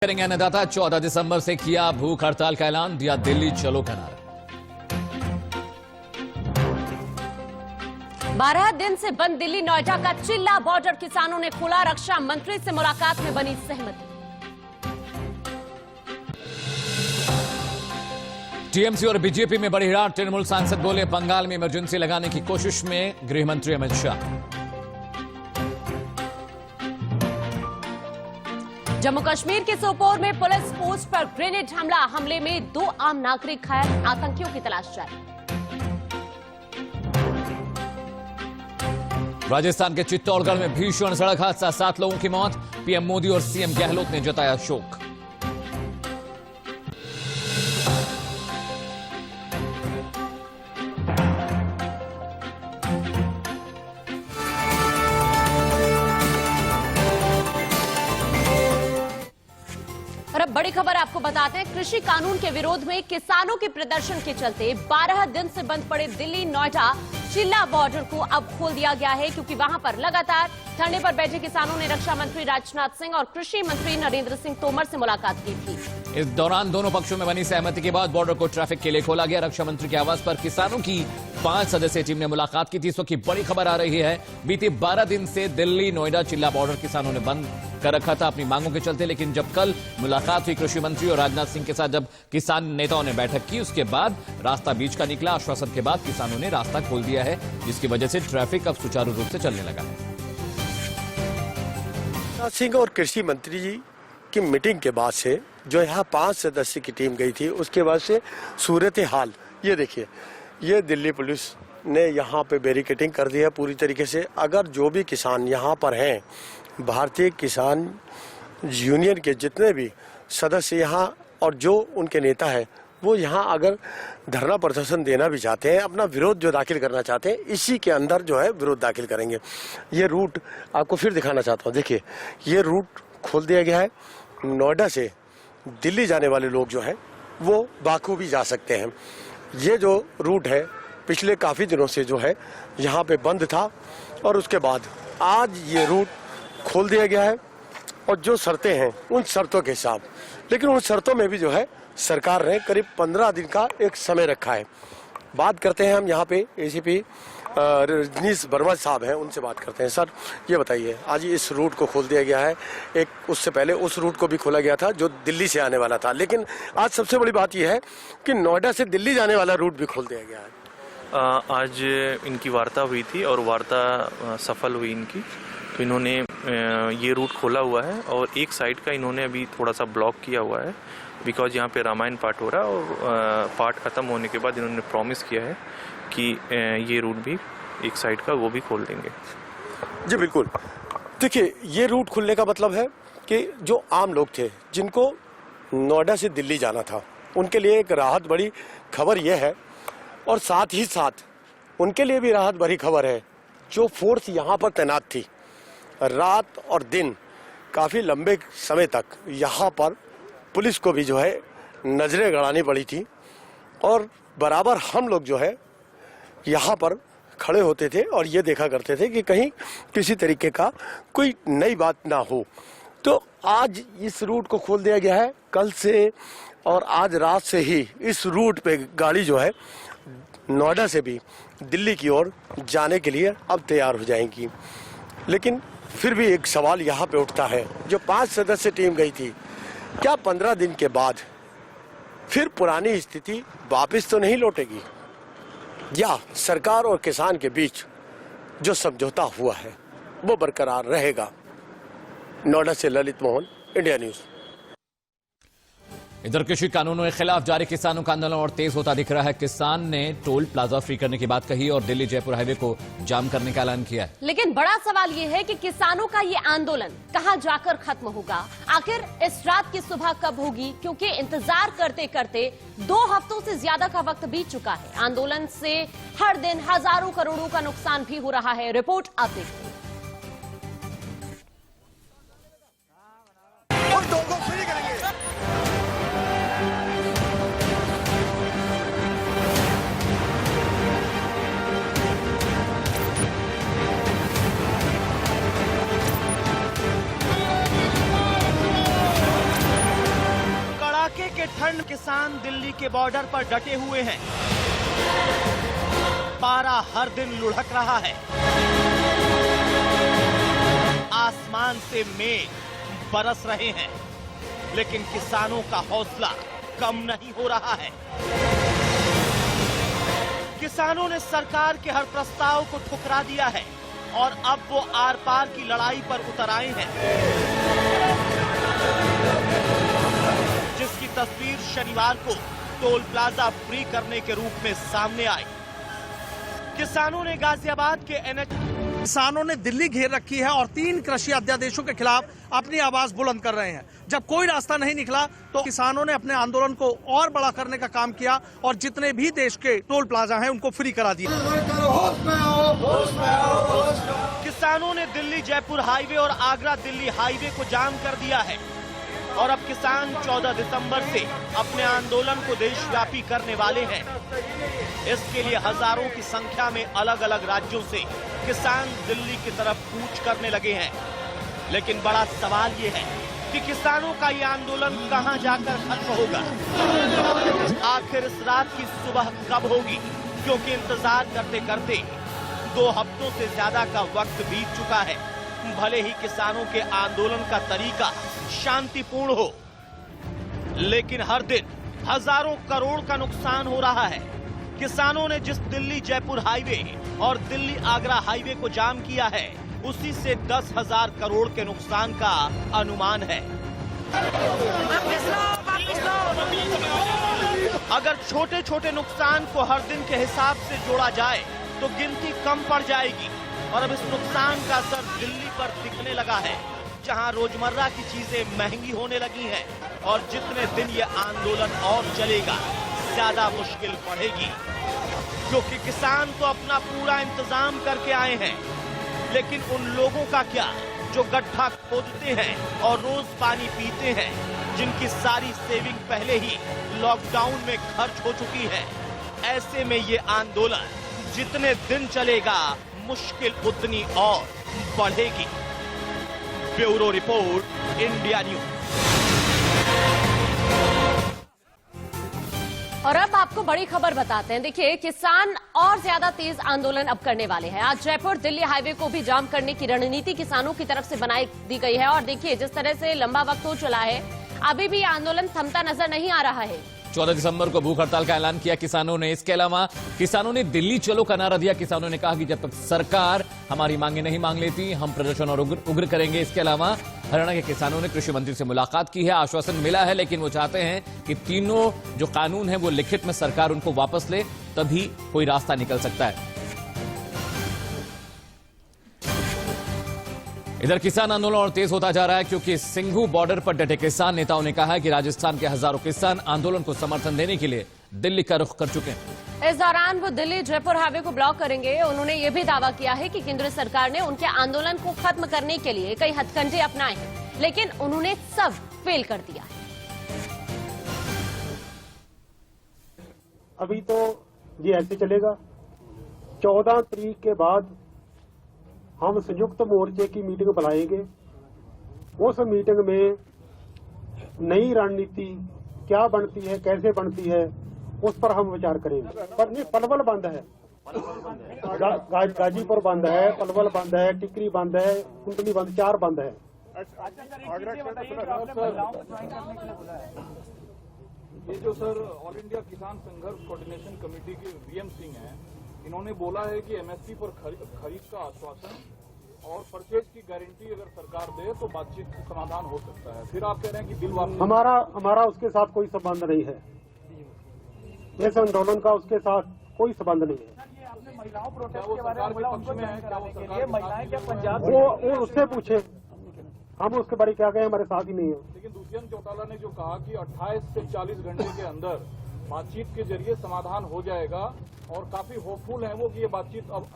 करेंगे अन्नदाता। 14 दिसंबर से किया भूख हड़ताल का ऐलान, दिया दिल्ली चलो का नारा। 12 दिन से बंद दिल्ली नोएडा का चिल्ला बॉर्डर, किसानों ने खोला। रक्षा मंत्री से मुलाकात में बनी सहमति। टीएमसी और बीजेपी में बड़ी हिड़ार, तृणमूल सांसद बोले बंगाल में इमरजेंसी लगाने की कोशिश में गृह मंत्री अमित शाह। जम्मू कश्मीर के सोपोर में पुलिस पोस्ट पर ग्रेनेड हमला, हमले में 2 आम नागरिक घायल, आतंकियों की तलाश जारी। राजस्थान के चित्तौड़गढ़ में भीषण सड़क हादसा, 7 लोगों की मौत, पीएम मोदी और सीएम गहलोत ने जताया शोक। और अब बड़ी खबर आपको बताते हैं, कृषि कानून के विरोध में किसानों के प्रदर्शन के चलते 12 दिन से बंद पड़े दिल्ली नोएडा चिल्ला बॉर्डर को अब खोल दिया गया है, क्योंकि वहां पर लगातार धरने पर बैठे किसानों ने रक्षा मंत्री राजनाथ सिंह और कृषि मंत्री नरेंद्र सिंह तोमर से मुलाकात की थी। इस दौरान दोनों पक्षों में बनी सहमति के बाद बॉर्डर को ट्रैफिक के लिए खोला गया। रक्षा मंत्री के आवास पर किसानों की 5 सदस्यीय टीम ने मुलाकात की थी। इस वक्त की बड़ी खबर आ रही है, बीते 12 दिन से दिल्ली नोएडा चिल्ला बॉर्डर किसानों ने बंद कर रखा था अपनी मांगों के चलते, लेकिन जब कल मुलाकात हुई कृषि मंत्री और राजनाथ सिंह के साथ, जब किसान नेताओं ने बैठक की, उसके बाद रास्ता बीच का निकला। आश्वासन के बाद किसानों ने रास्ता खोल दिया है, जिसकी वजह से ट्रैफिक अब सुचारू रूप से चलने लगा है। राजनाथ सिंह और कृषि मंत्री जी की मीटिंग के बाद से जो यहाँ 5 सदस्य की टीम गई थी, उसके बाद से सूरत हाल ये देखिए, ये दिल्ली पुलिस ने यहाँ पे बैरिकेडिंग कर दिया पूरी तरीके से। अगर जो भी किसान यहाँ पर हैं, भारतीय किसान यूनियन के जितने भी सदस्य यहाँ और जो उनके नेता हैं, वो यहाँ अगर धरना प्रदर्शन देना भी चाहते हैं, अपना विरोध जो दाखिल करना चाहते हैं, इसी के अंदर जो है विरोध दाखिल करेंगे। ये रूट आपको फिर दिखाना चाहता हूँ, देखिए ये रूट खोल दिया गया है। नोएडा से दिल्ली जाने वाले लोग जो है वो बाखूबी जा सकते हैं। ये जो रूट है पिछले काफ़ी दिनों से जो है यहाँ पे बंद था, और उसके बाद आज ये रूट खोल दिया गया है। और जो शर्तें हैं उन शर्तों के हिसाब, लेकिन उन शर्तों में भी जो है सरकार ने करीब 15 दिन का एक समय रखा है। बात करते हैं हम यहाँ पे एसीपी रजनीश वर्मा साहब हैं, उनसे बात करते हैं। सर ये बताइए, आज इस रूट को खोल दिया गया है, एक उससे पहले उस रूट को भी खोला गया था जो दिल्ली से आने वाला था, लेकिन आज सबसे बड़ी बात यह है कि नोएडा से दिल्ली जाने वाला रूट भी खोल दिया गया है। आज इनकी वार्ता हुई थी और वार्ता सफल हुई इनकी, तो इन्होंने ये रूट खोला हुआ है और एक साइड का इन्होंने अभी थोड़ा सा ब्लॉक किया हुआ है, बिकॉज यहाँ पे रामायण पाठ हो रहा है, और पाठ ख़त्म होने के बाद इन्होंने प्रॉमिस किया है कि ये रूट भी एक साइड का वो भी खोल देंगे। जी बिल्कुल, देखिए ये रूट खुलने का मतलब है कि जो आम लोग थे जिनको नोएडा से दिल्ली जाना था, उनके लिए एक राहत बड़ी खबर यह है, और साथ ही साथ उनके लिए भी राहत भरी खबर है जो फोर्स यहाँ पर तैनात थी रात और दिन, काफ़ी लंबे समय तक यहाँ पर पुलिस को भी जो है नजरें गड़ानी पड़ी थी, और बराबर हम लोग जो है यहाँ पर खड़े होते थे और ये देखा करते थे कि कहीं किसी तरीके का कोई नई बात ना हो। तो आज इस रूट को खोल दिया गया है। कल से और आज रात से ही इस रूट पे गाड़ी जो है नोएडा से भी दिल्ली की ओर जाने के लिए अब तैयार हो जाएंगी। लेकिन फिर भी एक सवाल यहाँ पे उठता है, जो 5 सदस्य टीम गई थी, क्या 15 दिन के बाद फिर पुरानी स्थिति वापस तो नहीं लौटेगी, या सरकार और किसान के बीच जो समझौता हुआ है वो बरकरार रहेगा? नोएडा से ललित मोहन, इंडिया न्यूज़। इधर कृषि कानूनों के खिलाफ जारी किसानों का आंदोलन और तेज होता दिख रहा है। किसान ने टोल प्लाजा फ्री करने की बात कही और दिल्ली जयपुर हाईवे को जाम करने का ऐलान किया है। लेकिन बड़ा सवाल ये है कि किसानों का ये आंदोलन कहां जाकर खत्म होगा? आखिर इस रात की सुबह कब होगी? क्योंकि इंतजार करते करते 2 हफ्तों से ज्यादा का वक्त बीत चुका है। आंदोलन से हर दिन हजारों करोड़ों का नुकसान भी हो रहा है। रिपोर्ट आप देखिए। कड़ाके ठंड किसान दिल्ली के बॉर्डर पर डटे हुए हैं। पारा हर दिन लुढ़क रहा है। आसमान से मेघ बरस रहे हैं, लेकिन किसानों का हौसला कम नहीं हो रहा है। किसानों ने सरकार के हर प्रस्ताव को ठुकरा दिया है और अब वो आर पार की लड़ाई पर उतर आए हैं, जिसकी तस्वीर शनिवार को टोल प्लाजा फ्री करने के रूप में सामने आई। किसानों ने गाजियाबाद के NH किसानों ने दिल्ली घेर रखी है और 3 कृषि अध्यादेशों के खिलाफ अपनी आवाज बुलंद कर रहे हैं। जब कोई रास्ता नहीं निकला तो किसानों ने अपने आंदोलन को और बड़ा करने का काम किया और जितने भी देश के टोल प्लाजा हैं उनको फ्री करा दिया। किसानों ने दिल्ली जयपुर हाईवे और आगरा दिल्ली हाईवे को जाम कर दिया है और अब किसान 14 दिसंबर से अपने आंदोलन को देशव्यापी करने वाले हैं। इसके लिए हजारों की संख्या में अलग अलग राज्यों से किसान दिल्ली की तरफ कूच करने लगे हैं। लेकिन बड़ा सवाल ये है कि किसानों का ये आंदोलन कहां जाकर खत्म होगा? आखिर इस रात की सुबह कब होगी? क्योंकि इंतजार करते करते 2 हफ्तों से ज्यादा का वक्त बीत चुका है। भले ही किसानों के आंदोलन का तरीका शांतिपूर्ण हो, लेकिन हर दिन हजारों करोड़ का नुकसान हो रहा है। किसानों ने जिस दिल्ली जयपुर हाईवे और दिल्ली आगरा हाईवे को जाम किया है, उसी से 10,000 करोड़ के नुकसान का अनुमान है। अगर छोटे छोटे नुकसान को हर दिन के हिसाब से जोड़ा जाए तो गिनती कम पड़ जाएगी और अब इस नुकसान का असर दिल्ली पर दिखने लगा है, जहां रोजमर्रा की चीजें महंगी होने लगी हैं और जितने दिन ये आंदोलन और चलेगा ज्यादा मुश्किल बढ़ेगी। क्योंकि किसान तो अपना पूरा इंतजाम करके आए हैं, लेकिन उन लोगों का क्या जो गड्ढा खोदते हैं और रोज पानी पीते हैं, जिनकी सारी सेविंग पहले ही लॉकडाउन में खर्च हो चुकी है। ऐसे में ये आंदोलन जितने दिन चलेगा मुश्किल उतनी और बढ़ेगी। Bureau report, India news. और अब आपको बड़ी खबर बताते हैं। देखिए, किसान और ज्यादा तेज आंदोलन अब करने वाले हैं। आज जयपुर दिल्ली हाईवे को भी जाम करने की रणनीति किसानों की तरफ से बनाई दी गई है और देखिए जिस तरह से लंबा वक्त हो चला है, अभी भी आंदोलन थमता नजर नहीं आ रहा है। 14 दिसंबर को भूख हड़ताल का ऐलान किया किसानों ने। इसके अलावा किसानों ने दिल्ली चलो का नारा दिया। किसानों ने कहा कि जब तक सरकार हमारी मांगे नहीं मान लेती, हम प्रदर्शन और उग्र करेंगे। इसके अलावा हरियाणा के किसानों ने कृषि मंत्री से मुलाकात की है। आश्वासन मिला है, लेकिन वो चाहते हैं कि तीनों जो कानून है वो लिखित में सरकार उनको वापस ले, तभी कोई रास्ता निकल सकता है। इधर किसान आंदोलन और तेज होता जा रहा है, क्योंकि सिंघू बॉर्डर पर डटे किसान नेताओं ने कहा है कि राजस्थान के हजारों किसान आंदोलन को समर्थन देने के लिए दिल्ली का रुख कर चुके हैं। इस दौरान वो दिल्ली जयपुर हाईवे को ब्लॉक करेंगे। उन्होंने ये भी दावा किया है कि केंद्र सरकार ने उनके आंदोलन को खत्म करने के लिए कई हथकंडे अपनाए हैं, लेकिन उन्होंने सब फेल कर दिया है। अभी तो ये ऐसे चलेगा। 14 तारीख के बाद हम संयुक्त मोर्चे की मीटिंग बुलाएंगे। उस मीटिंग में नई रणनीति क्या बनती है, कैसे बनती है, उस पर हम विचार करेंगे। पर नहीं, पलवल बंद है, गाजीपुर बंद है, पलवल बंद है, टिकरी बंद है, कुंडली बंद, 4 बंद है। ये जो सर ऑल इंडिया किसान संघर्ष कोऑर्डिनेशन कमेटी के VM सिंह हैं, इन्होंने बोला है कि MSP पर खरीद का आश्वासन और परचेज की गारंटी अगर सरकार दे तो बातचीत का समाधान हो सकता है। फिर आप कह रहे हैं कि बिल वापस। हमारा उसके साथ कोई संबंध नहीं है। इस आंदोलन का उसके साथ कोई संबंध नहीं है। महिलाओं प्रोटेस्ट के बारे में बोला, उनको दर्शाने के लिए महिलाएं क्या पंजाब वो उससे पूछे, हम उसके बारे क्या कहें, हमारे साथ ही नहीं है। लेकिन दुष्यंत चौटाला ने जो कहा कि 28 से 40 घंटे के अंदर बातचीत के जरिए समाधान हो जाएगा और काफी होपफुल है वो कि ये बातचीत अब।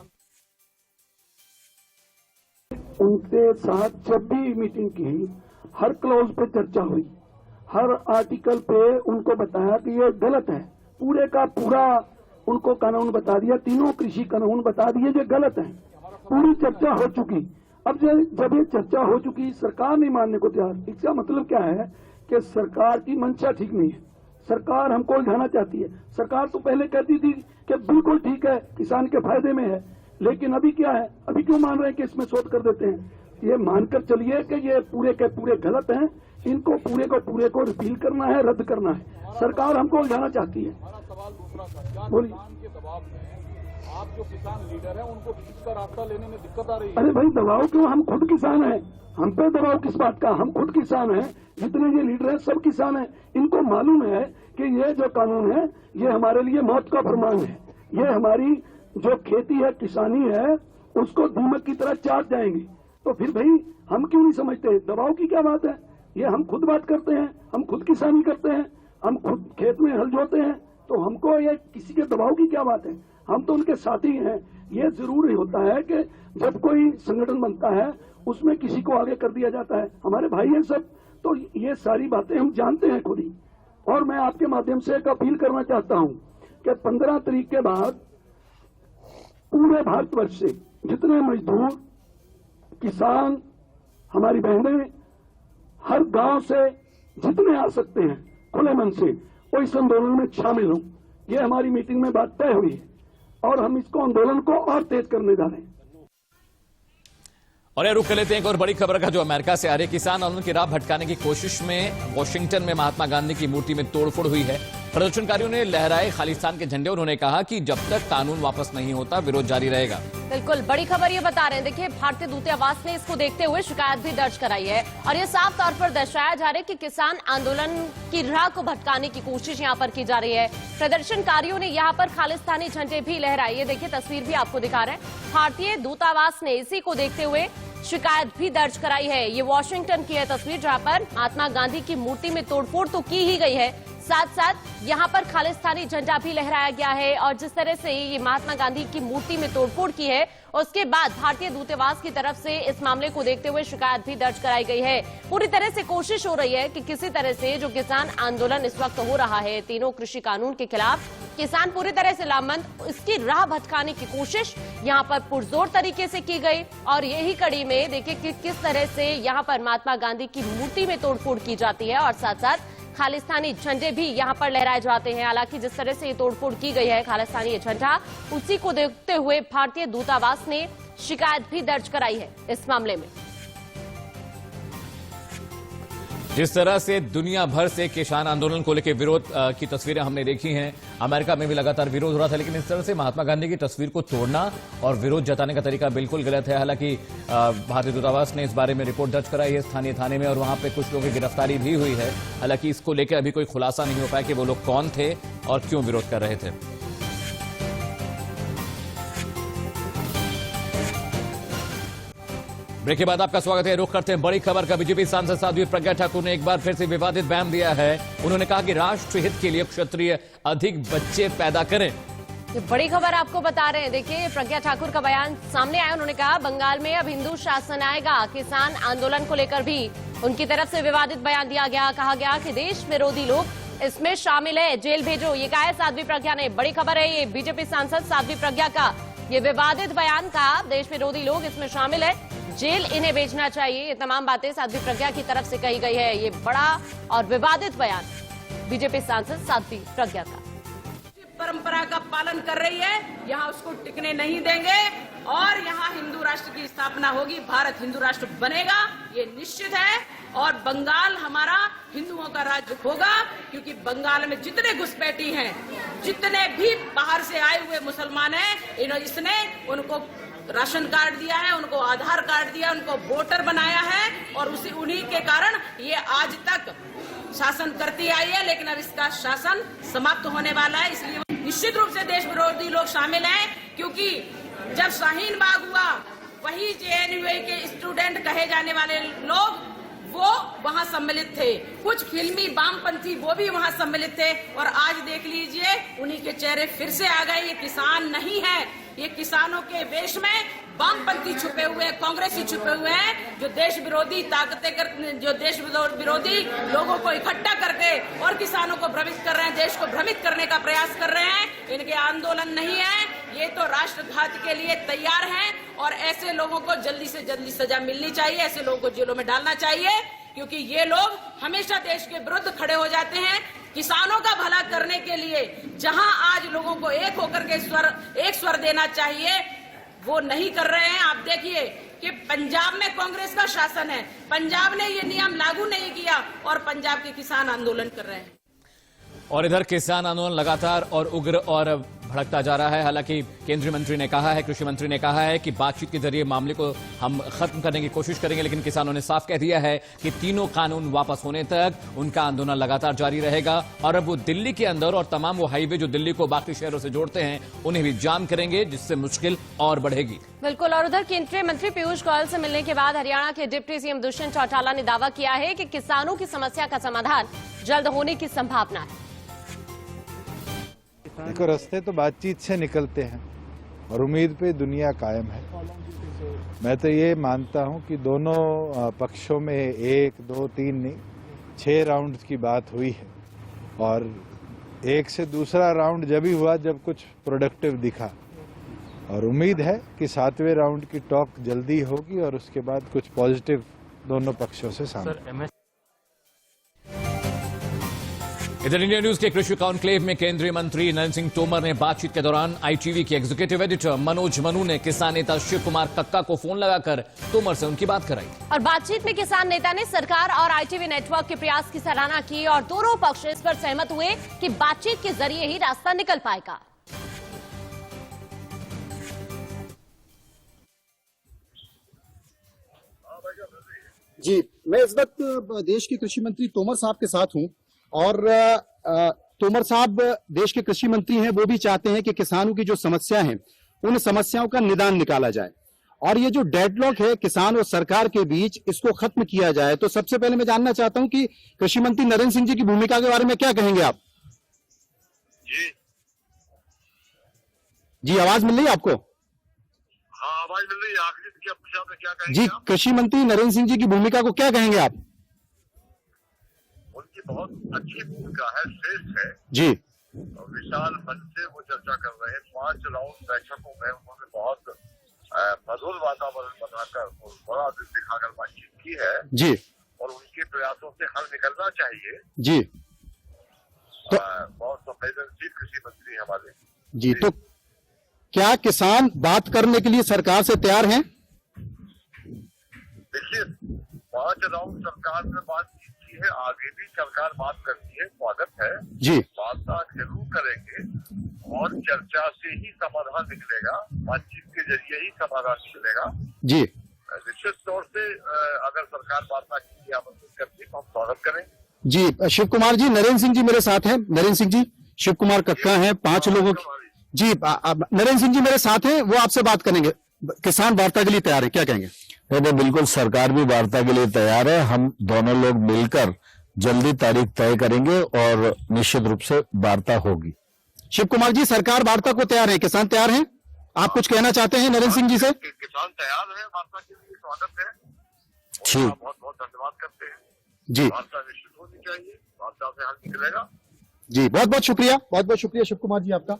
उनके साथ जब भी मीटिंग की, हर क्लॉज पे चर्चा हुई, हर आर्टिकल पे उनको बताया कि ये गलत है। पूरे का पूरा उनको कानून बता दिया, तीनों कृषि कानून बता दिए जो गलत है। पूरी चर्चा हो चुकी। अब जब ये चर्चा हो चुकी, सरकार नहीं मानने को तैयार, इसका मतलब क्या है कि सरकार की मंशा ठीक नहीं है। सरकार हमको उलझाना चाहती है। सरकार तो पहले कहती थी कि बिल्कुल ठीक है, किसान के फायदे में है, लेकिन अभी क्या है, अभी क्यों मान रहे हैं कि इसमें शोध कर देते हैं? ये मानकर चलिए कि ये पूरे के पूरे गलत हैं, इनको पूरे को रिपील करना है, रद्द करना है। सरकार हमको उलझाना चाहती है। हमारा सवाल दूसरा था, क्या बोलिए। किसान के दबाव में आप जो किसान लीडर है उनको बीच का रास्ता लेने में दिक्कत आ रही है? अरे भाई दबाव क्यों, हम खुद किसान हैं, हम पे दबाव किस बात का? हम खुद किसान हैं, जितने ये लीडर हैं सब किसान हैं। इनको मालूम है कि ये जो कानून है ये हमारे लिए मौत का फरमान है। ये हमारी जो खेती है, किसानी है, उसको दीमक की तरह चाट जाएंगे। तो फिर भाई हम क्यों नहीं समझते? दबाव की क्या बात है? ये हम खुद बात करते हैं, हम खुद किसानी करते हैं, हम खुद खेत में हल जोते हैं, तो हमको ये किसी के दबाव की क्या बात है? हम तो उनके साथी हैं। ये जरूरी होता है कि जब कोई संगठन बनता है उसमें किसी को आगे कर दिया जाता है। हमारे भाई हैं सब, तो ये सारी बातें हम जानते हैं खुद ही। और मैं आपके माध्यम से एक अपील करना चाहता हूं कि 15 तारीख के बाद पूरे भारतवर्ष से जितने मजदूर, किसान, हमारी बहनें, हर गांव से जितने आ सकते हैं खुले मन से वो इस आंदोलन में शामिल हों। ये हमारी मीटिंग में बात तय हुई है और हम इसको आंदोलन को और तेज करने जा रहे हैं। और ये रुक कर लेते हैं एक और बड़ी खबर का, जो अमेरिका से आ रही किसान आंदोलन की राह भटकाने की कोशिश में वॉशिंगटन में महात्मा गांधी की मूर्ति में तोड़फोड़ हुई है। प्रदर्शनकारियों ने लहराए खालिस्तान के झंडे। उन्होंने कहा कि जब तक कानून वापस नहीं होता विरोध जारी रहेगा। बिल्कुल बड़ी खबर ये बता रहे हैं। देखिए, भारतीय दूतावास ने इसको देखते हुए शिकायत भी दर्ज कराई है और ये साफ तौर पर दर्शाया जा रहा है कि किसान आंदोलन की राह को भटकाने की कोशिश यहाँ पर की जा रही है। प्रदर्शनकारियों ने यहाँ पर खालिस्तानी झंडे भी लहराए। ये देखिए तस्वीर भी आपको दिखा रहे हैं। भारतीय दूतावास ने इसी को देखते हुए शिकायत भी दर्ज कराई है। ये वॉशिंगटन की है तस्वीर, जहां पर महात्मा गांधी की मूर्ति में तोड़फोड़ तो की ही गई है, साथ साथ यहाँ पर खालिस्तानी झंडा भी लहराया गया है। और जिस तरह से ये महात्मा गांधी की मूर्ति में तोड़फोड़ की है, उसके बाद भारतीय दूतावास की तरफ से इस मामले को देखते हुए शिकायत भी दर्ज कराई गई है। पूरी तरह से कोशिश हो रही है कि किसी तरह से जो किसान आंदोलन इस वक्त हो रहा है, तीनों कृषि कानून के खिलाफ, किसान पूरी तरह से लामबंद, इसकी राह भटकाने की कोशिश यहाँ पर पुरजोर तरीके से की गई। और यही कड़ी में देखिए कि किस तरह से यहाँ पर महात्मा गांधी की मूर्ति में तोड़फोड़ की जाती है और साथ साथ खालिस्तानी झंडे भी यहाँ पर लहराए जाते हैं। हालांकि जिस तरह से ये तोड़फोड़ की गई है खालिस्तानी झंडा, उसी को देखते हुए भारतीय दूतावास ने शिकायत भी दर्ज कराई है इस मामले में। जिस तरह से दुनिया भर से किसान आंदोलन को लेकर विरोध की तस्वीरें हमने देखी हैं, अमेरिका में भी लगातार विरोध हो रहा था, लेकिन इस तरह से महात्मा गांधी की तस्वीर को तोड़ना और विरोध जताने का तरीका बिल्कुल गलत है। हालांकि भारतीय दूतावास ने इस बारे में रिपोर्ट दर्ज कराई है स्थानीय थाने में और वहां पे कुछ लोगों की गिरफ्तारी भी हुई है। हालांकि इसको लेकर अभी कोई खुलासा नहीं हो पाया कि वो लोग कौन थे और क्यों विरोध कर रहे थे। ब्रेक के बाद आपका स्वागत है। रुख करते हैं बड़ी खबर का। बीजेपी सांसद साध्वी प्रज्ञा ठाकुर ने एक बार फिर से विवादित बयान दिया है। उन्होंने कहा कि राष्ट्र हित के लिए क्षत्रिय अधिक बच्चे पैदा करें। ये बड़ी खबर आपको बता रहे हैं। देखिए, प्रज्ञा ठाकुर का बयान सामने आया। उन्होंने कहा बंगाल में अब हिंदू शासन आएगा। किसान आंदोलन को लेकर भी उनकी तरफ से विवादित बयान दिया गया। कहा गया कि देश विरोधी लोग इसमें शामिल है, जेल भेजो। ये कहा है साध्वी प्रज्ञा ने। बड़ी खबर है ये बीजेपी सांसद साध्वी प्रज्ञा का ये विवादित बयान का। देश विरोधी लोग इसमें शामिल है, जेल इन्हें भेजना चाहिए। ये तमाम बातें साध्वी प्रज्ञा की तरफ से कही गई है। ये बड़ा और विवादित बयान बीजेपी सांसद साध्वी प्रज्ञा का। परंपरा का पालन कर रही है, यहाँ उसको टिकने नहीं देंगे और यहाँ हिंदू राष्ट्र की स्थापना होगी, भारत हिंदू राष्ट्र बनेगा, ये निश्चित है। और बंगाल हमारा हिंदुओं का राज्य होगा, क्योंकि बंगाल में जितने घुसपैठी हैं, जितने भी बाहर से आए हुए मुसलमान हैं, इसने उनको राशन कार्ड दिया है, उनको आधार कार्ड दिया, उनको वोटर बनाया है और उन्हीं के कारण ये आज तक शासन करती आई है। लेकिन अब इसका शासन समाप्त होने वाला है, इसलिए निश्चित रूप से देश विरोधी लोग शामिल हैं। क्योंकि जब शाहीन बाग हुआ, वही जेएनयू के स्टूडेंट कहे जाने वाले लोग वो वहां सम्मिलित थे, कुछ फिल्मी वामपंथी वो भी वहां सम्मिलित थे। और आज देख लीजिए उन्हीं के चेहरे फिर से आ गए। ये किसान नहीं है, ये किसानों के वेश में वामपंथी छुपे हुए हैं, कांग्रेसी छुपे हुए हैं, जो देश विरोधी ताकतें जो देश विरोधी लोगों को इकट्ठा करके और किसानों को भ्रमित कर रहे हैं, देश को भ्रमित करने का प्रयास कर रहे हैं। इनके आंदोलन नहीं है, ये तो राष्ट्रघात के लिए तैयार हैं और ऐसे लोगों को जल्दी से जल्दी सजा मिलनी चाहिए, ऐसे लोगों को जेलों में डालना चाहिए, क्योंकि ये लोग हमेशा देश के विरुद्ध खड़े हो जाते हैं। किसानों का भला करने के लिए जहां आज लोगों को एक होकर के एक स्वर देना चाहिए, वो नहीं कर रहे हैं। आप देखिए कि पंजाब में कांग्रेस का शासन है, पंजाब ने ये नियम लागू नहीं किया और पंजाब के किसान आंदोलन कर रहे हैं। और इधर किसान आंदोलन लगातार और उग्र और भड़कता जा रहा है। हालांकि केंद्रीय मंत्री ने कहा है, कृषि मंत्री ने कहा है कि बातचीत के जरिए मामले को हम खत्म करने की कोशिश करेंगे, लेकिन किसानों ने साफ कह दिया है कि तीनों कानून वापस होने तक उनका आंदोलन लगातार जारी रहेगा। और अब वो दिल्ली के अंदर और तमाम वो हाईवे जो दिल्ली को बाकी शहरों से जोड़ते हैं उन्हें भी जाम करेंगे, जिससे मुश्किल और बढ़ेगी। बिल्कुल। और उधर केंद्रीय मंत्री पीयूष गोयल से मिलने के बाद हरियाणा के डिप्टी सीएम दुष्यंत चौटाला ने दावा किया है कि किसानों की समस्या का समाधान जल्द होने की संभावना है। देखो, रास्ते तो बातचीत से निकलते हैं और उम्मीद पे दुनिया कायम है। मैं तो ये मानता हूं कि दोनों पक्षों में 1, 2, 3 नहीं 6 राउंड की बात हुई है और एक से दूसरा राउंड जब ही हुआ जब कुछ प्रोडक्टिव दिखा, और उम्मीद है कि 7वें राउंड की टॉक जल्दी होगी और उसके बाद कुछ पॉजिटिव दोनों पक्षों से सामने। इधर इंडिया न्यूज के कृषि कॉन्क्लेव में केंद्रीय मंत्री नरेंद्र सिंह तोमर ने बातचीत के दौरान आईटीवी के एग्जीक्यूटिव एडिटर मनोज मनु ने किसान नेता शिव कुमार कक्का को फोन लगाकर तोमर से उनकी बात कराई। और बातचीत में किसान नेता ने सरकार और आईटीवी नेटवर्क के प्रयास की सराहना की और दोनों पक्ष इस पर सहमत हुए कि बातचीत के जरिए ही रास्ता निकल पाएगा। जी, मैं इस वक्त देश के कृषि मंत्री तोमर साहब के साथ हूं और तोमर साहब देश के कृषि मंत्री हैं, वो भी चाहते हैं कि किसानों की जो समस्या है उन समस्याओं का निदान निकाला जाए और ये जो डेडलॉक है किसान और सरकार के बीच, इसको खत्म किया जाए। तो सबसे पहले मैं जानना चाहता हूं कि कृषि मंत्री नरेंद्र सिंह जी की भूमिका के बारे में क्या कहेंगे आप? जी, आवाज मिल रही है आपको? हाँ, आवाज मिल रही है। आखिरी क्या पूछा आपने, क्या कहेंगे जी, कृषि मंत्री नरेंद्र सिंह जी की भूमिका को क्या कहेंगे आप? उनकी बहुत अच्छी भूमिका है, श्रेष्ठ है जी। विशाल मंच से वो चर्चा कर रहे हैं। 5 राउंड बैठकों में उन्होंने बहुत मधुर वातावरण बनाकर बड़ा दिल दिखाकर बातचीत की है जी, और उनके प्रयासों से हल निकलना चाहिए जी। तो बहुत संवेदनशील कृषि मंत्री हमारे जी, तो क्या किसान बात करने के लिए सरकार से तैयार हैं? देखिए, 5 राउंड सरकार ने बात की है, आगे भी सरकार बात करती है, स्वागत है जी। बात जरूर करेंगे और चर्चा से ही समाधान निकलेगा, बातचीत के जरिए ही समाधान निकलेगा जी। निश्चित तौर से अगर सरकार वार्ता की आमंत्रित करती है तो हम स्वागत करेंगे। जी, शिव कुमार जी, नरेंद्र सिंह जी मेरे साथ हैं। नरेंद्र सिंह जी, शिव कुमार कक्का हैं, 5 लोगों की जी। नरेंद्र सिंह जी मेरे साथ हैं, वो आपसे बात करेंगे। किसान वार्ता के लिए तैयार है, क्या कहेंगे? बिल्कुल, सरकार भी वार्ता के लिए तैयार है। हम दोनों लोग मिलकर जल्दी तारीख तय करेंगे और निश्चित रूप से वार्ता होगी। शिव कुमार जी, सरकार वार्ता को तैयार है, किसान तैयार हैं? आप कुछ कहना चाहते हैं नरेंद्र सिंह जी से? किसान तैयार है, वार्ता के लिए स्वागत है, ठीक, बहुत बहुत धन्यवाद करते हैं जी। वार्ता निश्चित होनी चाहिए, वार्ता से हल निकलेगा जी। बहुत बहुत शुक्रिया, बहुत बहुत शुक्रिया शिव कुमार जी आपका।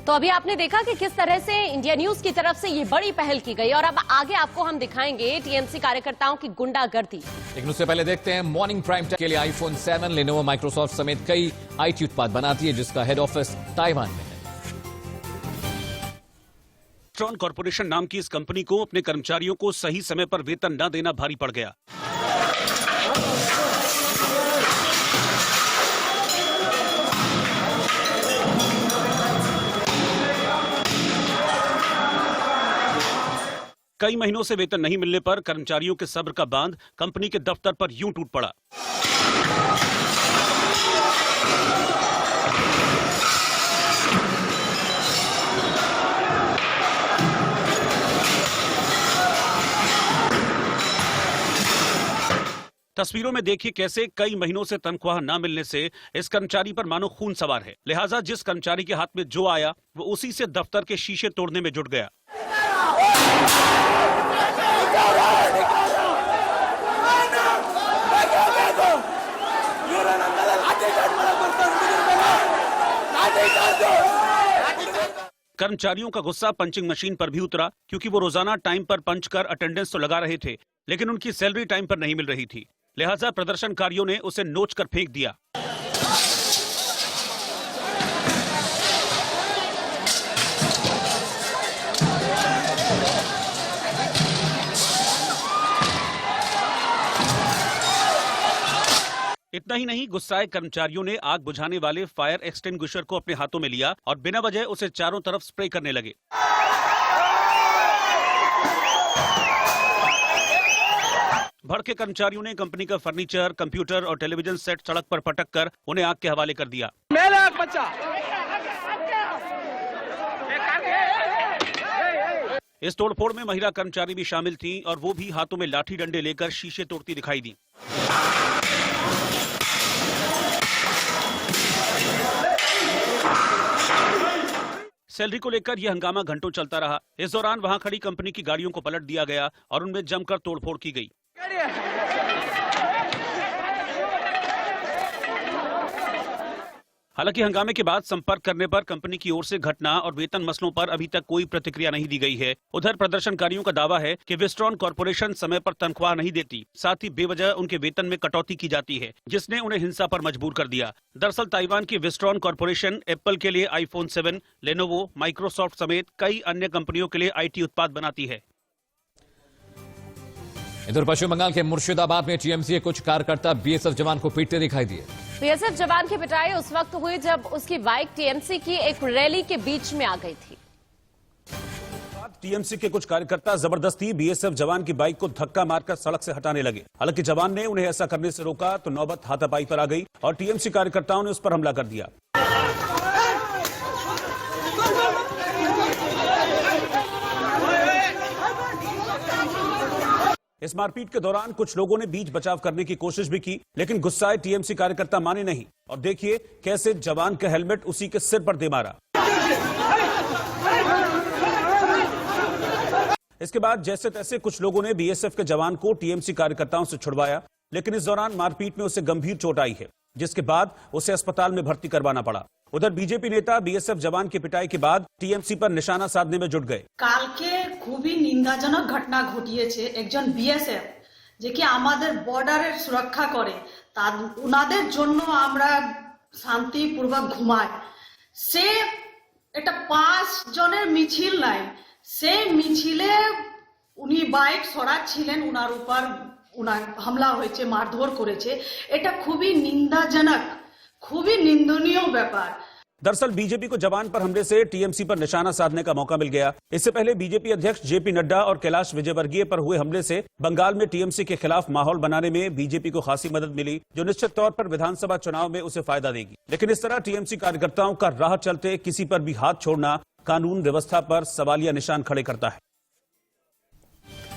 तो अभी आपने देखा कि किस तरह से इंडिया न्यूज की तरफ से ये बड़ी पहल की गई और अब आगे आपको हम दिखाएंगे टीएमसी कार्यकर्ताओं की गुंडागर्दी। लेकिन उससे पहले देखते हैं मॉर्निंग प्राइम टाइम के लिए आईफोन 7 लेनोवो माइक्रोसॉफ्ट समेत कई आईटी उत्पाद बनाती है, जिसका हेड ऑफिस ताइवान में है। ट्रॉन कॉर्पोरेशन नाम की इस कंपनी को अपने कर्मचारियों को सही समय पर वेतन न देना भारी पड़ गया। कई महीनों से वेतन नहीं मिलने पर कर्मचारियों के सब्र का बांध कंपनी के दफ्तर पर यूं टूट पड़ा। तस्वीरों में देखिए कैसे कई महीनों से तनख्वाह न मिलने से इस कर्मचारी पर मानो खून सवार है। लिहाजा जिस कर्मचारी के हाथ में जो आया वो उसी से दफ्तर के शीशे तोड़ने में जुट गया। कर्मचारियों का गुस्सा पंचिंग मशीन पर भी उतरा, क्योंकि वो रोजाना टाइम पर पंच कर अटेंडेंस तो लगा रहे थे, लेकिन उनकी सैलरी टाइम पर नहीं मिल रही थी। लिहाजा प्रदर्शनकारियों ने उसे नोचकर फेंक दिया। इतना ही नहीं, गुस्साए कर्मचारियों ने आग बुझाने वाले फायर एक्सटिंग्विशर को अपने हाथों में लिया और बिना वजह उसे चारों तरफ स्प्रे करने लगे। भड़के कर्मचारियों ने कंपनी का फर्नीचर, कंप्यूटर और टेलीविजन सेट सड़क पर पटक कर उन्हें आग के हवाले कर दिया। इस तोड़फोड़ में महिला कर्मचारी भी शामिल थीं और वो भी हाथों में लाठी डंडे लेकर शीशे तोड़ती दिखाई दी। सैलरी को लेकर यह हंगामा घंटों चलता रहा। इस दौरान वहां खड़ी कंपनी की गाड़ियों को पलट दिया गया और उनमें जमकर तोड़फोड़ की गई। हालांकि हंगामे के बाद संपर्क करने पर कंपनी की ओर से घटना और वेतन मसलों पर अभी तक कोई प्रतिक्रिया नहीं दी गई है। उधर प्रदर्शनकारियों का दावा है कि विस्ट्रॉन कॉर्पोरेशन समय पर तनख्वाह नहीं देती, साथ ही बेवजह उनके वेतन में कटौती की जाती है, जिसने उन्हें हिंसा पर मजबूर कर दिया। दरअसल ताइवान की विस्ट्रॉन कॉर्पोरेशन एप्पल के लिए iPhone 7, लेनोवो, माइक्रोसॉफ्ट समेत कई अन्य कंपनियों के लिए IT उत्पाद बनाती है। इधर पश्चिम बंगाल के मुर्शिदाबाद में टीएमसी के कुछ कार्यकर्ता बीएसएफ जवान को पीटते दिखाई दिए। बीएसएफ जवान की पिटाई उस वक्त हुई जब उसकी बाइक टीएमसी की एक रैली के बीच में आ गई थी। टीएमसी के कुछ कार्यकर्ता जबरदस्ती बीएसएफ जवान की बाइक को धक्का मारकर सड़क से हटाने लगे। हालांकि जवान ने उन्हें ऐसा करने से रोका तो नौबत हाथापाई पर आ गई और टीएमसी कार्यकर्ताओं ने उस पर हमला कर दिया। इस मारपीट के दौरान कुछ लोगों ने बीच बचाव करने की कोशिश भी की, लेकिन गुस्साए टीएमसी कार्यकर्ता माने नहीं और देखिए कैसे जवान का हेलमेट उसी के सिर पर दे मारा। इसके बाद जैसे तैसे कुछ लोगों ने बीएसएफ के जवान को टीएमसी कार्यकर्ताओं से छुड़वाया, लेकिन इस दौरान मारपीट में उसे गंभीर चोट आई है, जिसके बाद उसे अस्पताल में भर्ती करवाना पड़ा। उधर बीजेपी नेता बीएसएफ जवान की पिटाई के बाद टीएमसी पर निशाना साधने में जुट गए। কালকে খুবই নিন্দাজনক ঘটনা ঘটিয়েছে। একজন বিএসএফ যে কি আমাদের বর্ডারের সুরক্ষা করে, তার উনাদের জন্য আমরা শান্তিপূর্বক ঘুমাই। সে এটা 5 জনের মিছিল নাই, সেই মিছিলে উনি বাইক সরাচ্ছিলেন, উনার উপর হামলা হয়েছে, মারধর করেছে। এটা খুবই নিন্দাজনক, खूबी निंदनीय व्यापार। दरअसल बीजेपी को जवान पर हमले से टीएमसी पर निशाना साधने का मौका मिल गया। इससे पहले बीजेपी अध्यक्ष जेपी नड्डा और कैलाश विजयवर्गीय पर हुए हमले से बंगाल में टीएमसी के खिलाफ माहौल बनाने में बीजेपी को खासी मदद मिली, जो निश्चित तौर पर विधानसभा चुनाव में उसे फायदा देगी। लेकिन इस तरह टीएमसी कार्यकर्ताओं का राह चलते किसी पर भी हाथ छोड़ना कानून व्यवस्था पर सवालिया निशान खड़े करता है।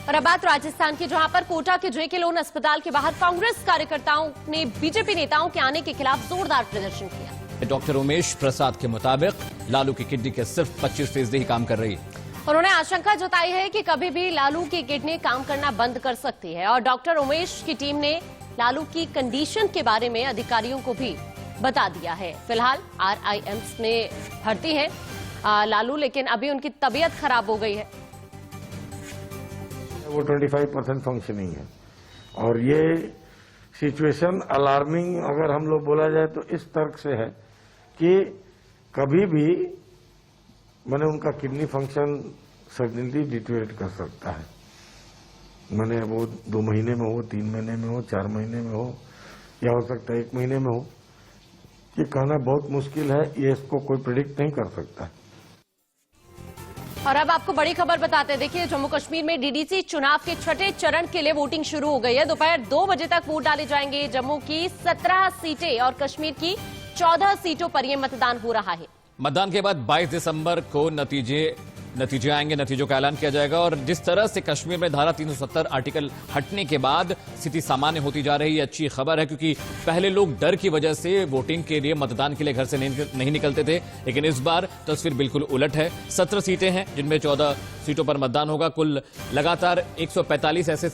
और अब बात राजस्थान की, जहां पर कोटा के जेके लोन अस्पताल के बाहर कांग्रेस कार्यकर्ताओं ने बीजेपी नेताओं के आने के खिलाफ जोरदार प्रदर्शन किया। डॉक्टर उमेश प्रसाद के मुताबिक लालू की किडनी के सिर्फ 25% ही काम कर रही है। उन्होंने आशंका जताई है कि कभी भी लालू की किडनी काम करना बंद कर सकती है और डॉक्टर उमेश की टीम ने लालू की कंडीशन के बारे में अधिकारियों को भी बता दिया है। फिलहाल RIMS में भर्ती है लालू, लेकिन अभी उनकी तबीयत खराब हो गई है। वो 25% फंक्शनिंग है और ये सिचुएशन अलार्मिंग अगर हम लोग बोला जाए तो इस तर्क से है कि कभी भी मैंने उनका किडनी फंक्शन सडनली डिटेरियोरेट कर सकता है। मैंने वो 2 महीने में हो, 3 महीने में हो, 4 महीने में हो, या हो सकता है 1 महीने में हो। ये कहना बहुत मुश्किल है, ये इसको कोई प्रेडिक्ट नहीं कर सकता। और अब आपको बड़ी खबर बताते हैं। देखिए, जम्मू कश्मीर में डीडीसी चुनाव के 6ठे चरण के लिए वोटिंग शुरू हो गई है। दोपहर 2 बजे तक वोट डाले जाएंगे। जम्मू की 17 सीटें और कश्मीर की 14 सीटों पर यह मतदान हो रहा है। मतदान के बाद 22 दिसंबर को नतीजे आएंगे, नतीजों का ऐलान किया जाएगा। और जिस तरह से कश्मीर में धारा 370 आर्टिकल हटने के बाद स्थिति सामान्य होती जा रही है, अच्छी खबर है, क्योंकि पहले लोग डर की वजह से वोटिंग के लिए, मतदान के लिए घर से नहीं निकलते थे, लेकिन इस बार तस्वीर बिल्कुल उलट है। 17 सीटें हैं जिनमें 14 सीटों पर मतदान होगा। कुल लगातार 145 ऐसे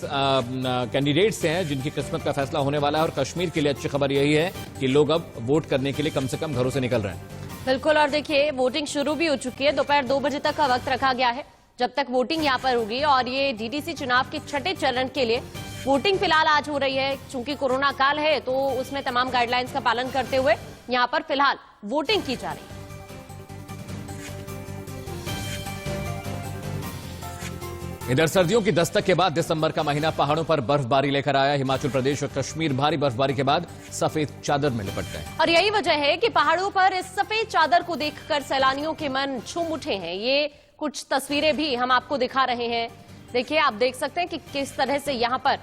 कैंडिडेट्स हैं जिनकी किस्मत का फैसला होने वाला है। और कश्मीर के लिए अच्छी खबर यही है कि लोग अब वोट करने के लिए कम से कम घरों से निकल रहे हैं। बिल्कुल, और देखिए वोटिंग शुरू भी हो चुकी है। दोपहर 2 बजे तक का वक्त रखा गया है जब तक वोटिंग यहां पर होगी। और ये डीडीसी चुनाव के 6ठे चरण के लिए वोटिंग फिलहाल आज हो रही है। चूंकि कोरोना काल है तो उसमें तमाम गाइडलाइंस का पालन करते हुए यहां पर फिलहाल वोटिंग की जा रही है। इधर सर्दियों की दस्तक के बाद दिसंबर का महीना पहाड़ों पर बर्फबारी लेकर आया। हिमाचल प्रदेश और कश्मीर भारी बर्फबारी के बाद सफेद चादर में लिपट गए और यही वजह है कि पहाड़ों पर इस सफेद चादर को देखकर सैलानियों के मन झूम उठे हैं। ये कुछ तस्वीरें भी हम आपको दिखा रहे हैं। देखिए, आप देख सकते हैं कि किस तरह से यहाँ पर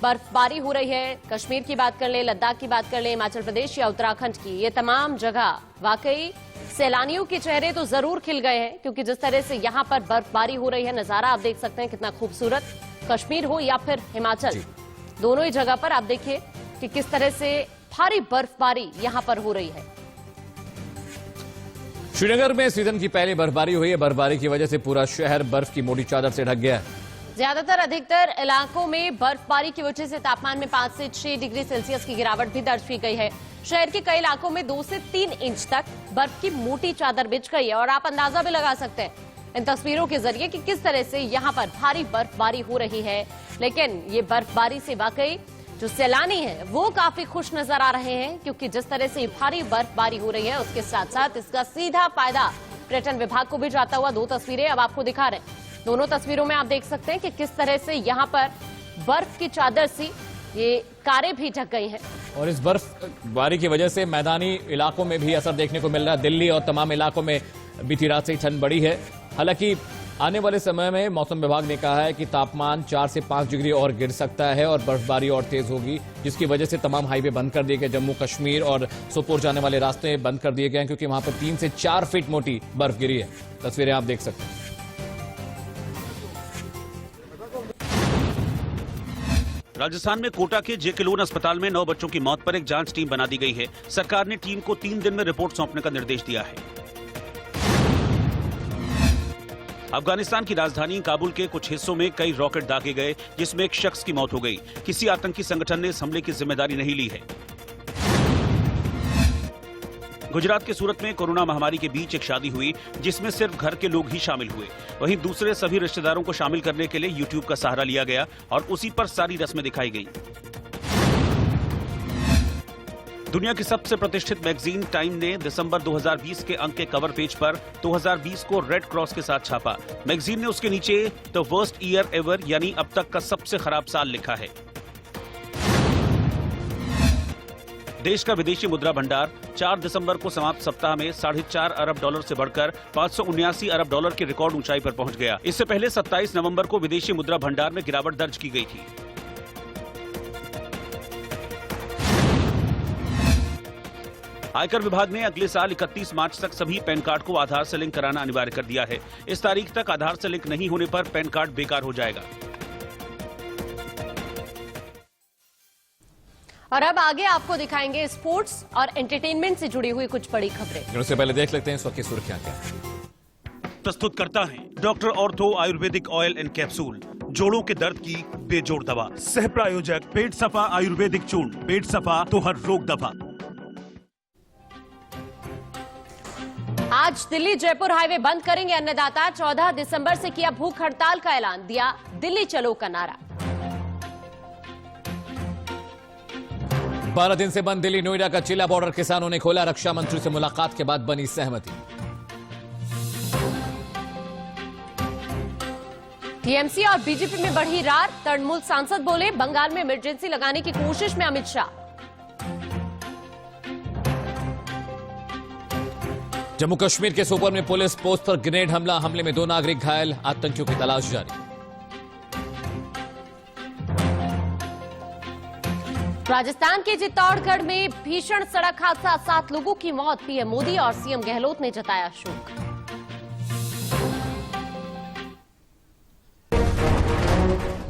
बर्फबारी हो रही है। कश्मीर की बात कर ले, लद्दाख की बात कर ले, हिमाचल प्रदेश या उत्तराखंड की, ये तमाम जगह वाकई सैलानियों के चेहरे तो जरूर खिल गए हैं, क्योंकि जिस तरह से यहाँ पर बर्फबारी हो रही है, नजारा आप देख सकते हैं कितना खूबसूरत। कश्मीर हो या फिर हिमाचल, दोनों ही जगह पर आप देखिए कि किस तरह से भारी बर्फबारी यहाँ पर हो रही है। श्रीनगर में सीजन की पहली बर्फबारी हुई है। बर्फबारी की वजह से पूरा शहर बर्फ की मोटी चादर से ढक गया है। ज्यादातर अधिकतर इलाकों में बर्फबारी की वजह से तापमान में 5 से 6 डिग्री सेल्सियस की गिरावट भी दर्ज की गई है। शहर के कई इलाकों में 2 से 3 इंच तक बर्फ की मोटी चादर बिछ गई है और आप अंदाजा भी लगा सकते हैं इन तस्वीरों के जरिए कि किस तरह से यहाँ पर भारी बर्फबारी हो रही है। लेकिन ये बर्फबारी से वाकई जो सैलानी हैं वो काफी खुश नजर आ रहे हैं, क्योंकि जिस तरह से भारी बर्फबारी हो रही है उसके साथ साथ इसका सीधा फायदा पर्यटन विभाग को भी जाता हुआ। 2 तस्वीरें अब आपको दिखा रहे हैं। दोनों तस्वीरों में आप देख सकते हैं कि किस तरह से यहाँ पर बर्फ की चादर सी ये कारें भी ढक गई हैं। और इस बर्फबारी की वजह से मैदानी इलाकों में भी असर देखने को मिल रहा है। दिल्ली और तमाम इलाकों में बीती रात से ही ठंड बढ़ी है। हालांकि आने वाले समय में मौसम विभाग ने कहा है कि तापमान 4 से 5 डिग्री और गिर सकता है और बर्फबारी और तेज होगी, जिसकी वजह से तमाम हाईवे बंद कर दिए गए। जम्मू कश्मीर और सोपोर जाने वाले रास्ते बंद कर दिए गए हैं, क्योंकि वहां पर 3 से 4 फीट मोटी बर्फ गिरी है। तस्वीरें आप देख सकते हैं। राजस्थान में कोटा के जेके लोन अस्पताल में 9 बच्चों की मौत पर एक जांच टीम बना दी गई है। सरकार ने टीम को 3 दिन में रिपोर्ट सौंपने का निर्देश दिया है। अफगानिस्तान की राजधानी काबुल के कुछ हिस्सों में कई रॉकेट दागे गए, जिसमें एक शख्स की मौत हो गई। किसी आतंकी संगठन ने इस हमले की जिम्मेदारी नहीं ली है। गुजरात के सूरत में कोरोना महामारी के बीच एक शादी हुई, जिसमें सिर्फ घर के लोग ही शामिल हुए। वहीं दूसरे सभी रिश्तेदारों को शामिल करने के लिए यूट्यूब का सहारा लिया गया और उसी पर सारी रस्में दिखाई गई। दुनिया की सबसे प्रतिष्ठित मैगजीन टाइम ने दिसंबर 2020 के अंक के कवर पेज पर 2020 को रेड क्रॉस के साथ छापा। मैगजीन ने उसके नीचे द वर्स्ट ईयर एवर यानी अब तक का सबसे खराब साल लिखा है। देश का विदेशी मुद्रा भंडार 4 दिसंबर को समाप्त सप्ताह में $4.5 अरब से बढ़कर $579 अरब की रिकॉर्ड ऊंचाई पर पहुंच गया। इससे पहले 27 नवंबर को विदेशी मुद्रा भंडार में गिरावट दर्ज की गई थी। आयकर विभाग ने अगले साल 31 मार्च तक सभी पैन कार्ड को आधार से लिंक कराना अनिवार्य कर दिया है। इस तारीख तक आधार से लिंक नहीं होने पर पैन कार्ड बेकार हो जाएगा। और अब आगे आपको दिखाएंगे स्पोर्ट्स और एंटरटेनमेंट से जुड़ी हुई कुछ बड़ी खबरें। उससे पहले देख लेते हैं इस वक्त की सुर्खियां क्या प्रस्तुत करता है doctor ortho Ayurvedic oil and capsule, जोड़ों के दर्द की बेजोड़ दवा। सह प्रायोजक पेट सफा आयुर्वेदिक चूर्ण, पेट सफा तो हर रोग दफा। आज दिल्ली जयपुर हाईवे बंद करेंगे अन्नदाता। 14 दिसंबर से किया भूख हड़ताल का ऐलान, दिया दिल्ली चलो का नारा। 12 दिन से बंद दिल्ली नोएडा का चिल्ला बॉर्डर किसानों ने खोला। रक्षा मंत्री से मुलाकात के बाद बनी सहमति। टीएमसी और बीजेपी में बढ़ी रार, तृणमूल सांसद बोले बंगाल में इमरजेंसी लगाने की कोशिश में अमित शाह। जम्मू कश्मीर के सोपोर में पुलिस पोस्ट पर ग्रेनेड हमला, हमले में 2 नागरिक घायल, आतंकियों की तलाश जारी। राजस्थान के चित्तौड़गढ़ में भीषण सड़क हादसा, 7 लोगों की मौत। पीएम मोदी और सीएम गहलोत ने जताया शोक।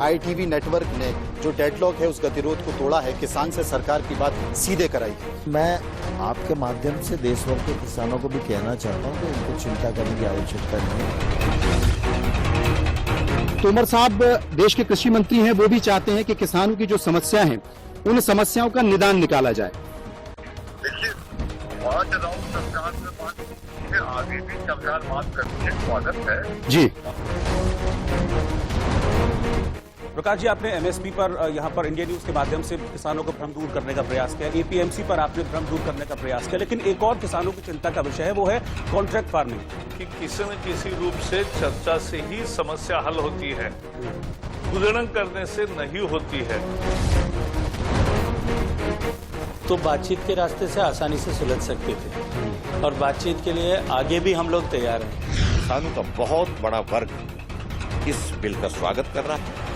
आईटीवी नेटवर्क ने जो डेडलॉक है उस गतिरोध को तोड़ा है, किसान से सरकार की बात सीधे कराई है। मैं आपके माध्यम से देश भर के किसानों को भी कहना चाहता हूं कि उनको चिंता करने की आवश्यकता नहीं है। तोमर साहब देश के कृषि मंत्री हैं, वो भी चाहते हैं कि किसानों की जो समस्या है उन समस्याओं का निदान निकाला जाए। देखिए, 5 राउंड सरकार में बात फिर आगे भी सरकार बात करती है, स्वागत है जी। प्रकाश जी, आपने एमएसपी पर यहाँ पर इंडिया न्यूज के माध्यम से किसानों को भ्रम दूर करने का प्रयास किया, एपीएमसी पर आपने भ्रम दूर करने का प्रयास किया, लेकिन एक और किसानों की चिंता का विषय है, वो है कॉन्ट्रैक्ट फार्मिंग। कि किसी न किसी रूप से चर्चा से ही समस्या हल होती है, बुजड़ंग करने से नहीं होती है। तो बातचीत के रास्ते से आसानी से सुलझ सकते थे और बातचीत के लिए आगे भी हम लोग तैयार हैं। किसानों का बहुत बड़ा वर्ग इस बिल का स्वागत कर रहा है।